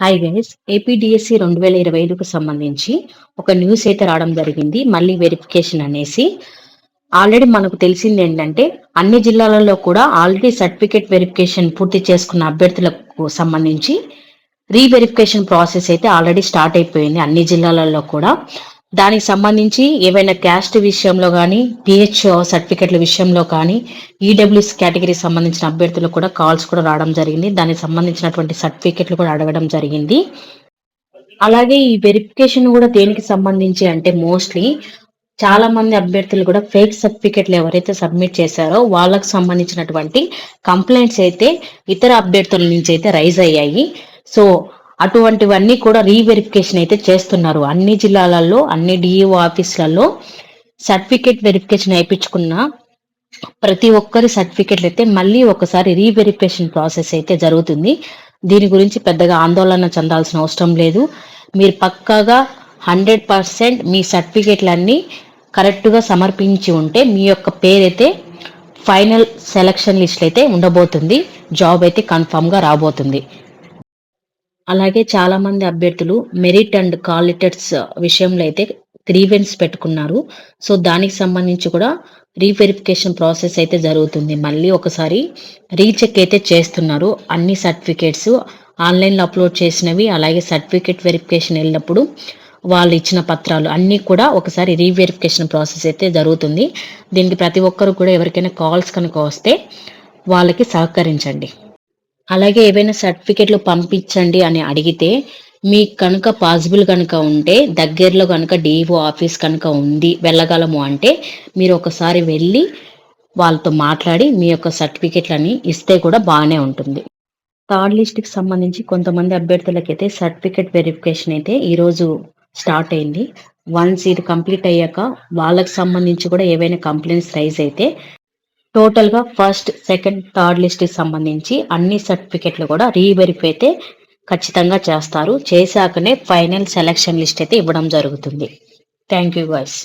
Hi guys, APDSC 2025కు సంబంధించి ఒక news అయితే రావడం జరిగింది. మళ్ళీ వెరిఫికేషన్ అనేసి ఆల్రెడీ మనకు తెలిసింది ఏంటంటే అన్ని జిల్లాలలో కూడా ఆల్రెడీ సర్టిఫికేట్ వెరిఫికేషన్ పూర్తి చేసుకున్న అభ్యర్థులకు సంబంధించి రీవెరిఫికేషన్ ప్రాసెస్ అయితే ఆల్రెడీ స్టార్ట్ అయిపోయింది అన్ని జిల్లాలలో కూడా. దానికి సంబంధించి ఏవైనా క్యాస్ట్ విషయంలో కానీ, పిహెచ్ సర్టిఫికెట్ల విషయంలో కానీ, ఈడబ్ల్యూఎస్ కేటగిరీకి సంబంధించిన అభ్యర్థులకు కూడా కాల్స్ కూడా రావడం జరిగింది. దానికి సంబంధించినటువంటి సర్టిఫికెట్లు కూడా అడగడం జరిగింది. అలాగే ఈ వెరిఫికేషన్ కూడా దేనికి సంబంధించి అంటే మోస్ట్లీ చాలా మంది అభ్యర్థులు కూడా ఫేక్ సర్టిఫికెట్లు ఎవరైతే సబ్మిట్ చేశారో వాళ్ళకు సంబంధించినటువంటి కంప్లైంట్స్ అయితే ఇతర అభ్యర్థుల నుంచి అయితే రైజ్ అయ్యాయి. సో అటువంటివన్నీ కూడా రీవెరిఫికేషన్ అయితే చేస్తున్నారు అన్ని జిల్లాలలో, అన్ని డిఈఓ ఆఫీసులలో. సర్టిఫికేట్ వెరిఫికేషన్ వేయించుకున్న ప్రతి ఒక్కరి సర్టిఫికెట్లు అయితే మళ్ళీ ఒకసారి రీవెరిఫికేషన్ ప్రాసెస్ అయితే జరుగుతుంది. దీని గురించి పెద్దగా ఆందోళన చెందాల్సిన అవసరం లేదు. మీరు పక్కాగా 100% మీ సర్టిఫికెట్లన్నీ కరెక్ట్గా సమర్పించి ఉంటే మీ యొక్క పేరైతే ఫైనల్ సెలక్షన్ లిస్ట్ అయితే ఉండబోతుంది. జాబ్ అయితే కన్ఫామ్గా రాబోతుంది. అలాగే చాలా మంది అభ్యర్థులు మెరిట్ అండ్ కాల్ లెటర్స్ విషయంలో అయితే గ్రీవెన్స్ పెట్టుకున్నారు. సో దానికి సంబంధించి కూడా రీవెరిఫికేషన్ ప్రాసెస్ అయితే జరుగుతుంది. మళ్ళీ ఒకసారి రీచెక్ అయితే చేస్తున్నారు అన్ని సర్టిఫికేట్స్ ఆన్లైన్లో అప్లోడ్ చేసినవి. అలాగే సర్టిఫికేట్ వెరిఫికేషన్ వెళ్ళినప్పుడు వాళ్ళు ఇచ్చిన పత్రాలు అన్నీ కూడా ఒకసారి రీవెరిఫికేషన్ ప్రాసెస్ అయితే జరుగుతుంది. దీనికి ప్రతి ఒక్కరు కూడా ఎవరికైనా కాల్స్ కనుక వస్తే వాళ్ళకి సహకరించండి. అలాగే ఏవైనా సర్టిఫికెట్లు పంపించండి అని అడిగితే మీకు కనుక పాసిబుల్ కనుక ఉంటే దగ్గరలో కనుక డిఈఓ ఆఫీస్ కనుక ఉంది వెళ్ళగలము అంటే మీరు ఒకసారి వెళ్ళి వాళ్ళతో మాట్లాడి మీ యొక్క సర్టిఫికెట్లని ఇస్తే కూడా బాగానే ఉంటుంది. థర్డ్ లిస్ట్కి సంబంధించి కొంతమంది అభ్యర్థులకైతే సర్టిఫికెట్ వెరిఫికేషన్ అయితే ఈరోజు స్టార్ట్ అయింది. వన్స్ ఇది కంప్లీట్ అయ్యాక వాళ్ళకి సంబంధించి కూడా ఏవైనా కంప్లైంట్స్ రైజ్ అయితే టోటల్గా ఫస్ట్, సెకండ్, థర్డ్ లిస్ట్కి సంబంధించి అన్ని సర్టిఫికెట్లు కూడా రీవెరిఫై అయితే ఖచ్చితంగా చేస్తారు. చేశాకనే ఫైనల్ సెలక్షన్ లిస్ట్ అయితే ఇవ్వడం జరుగుతుంది. Thank you guys.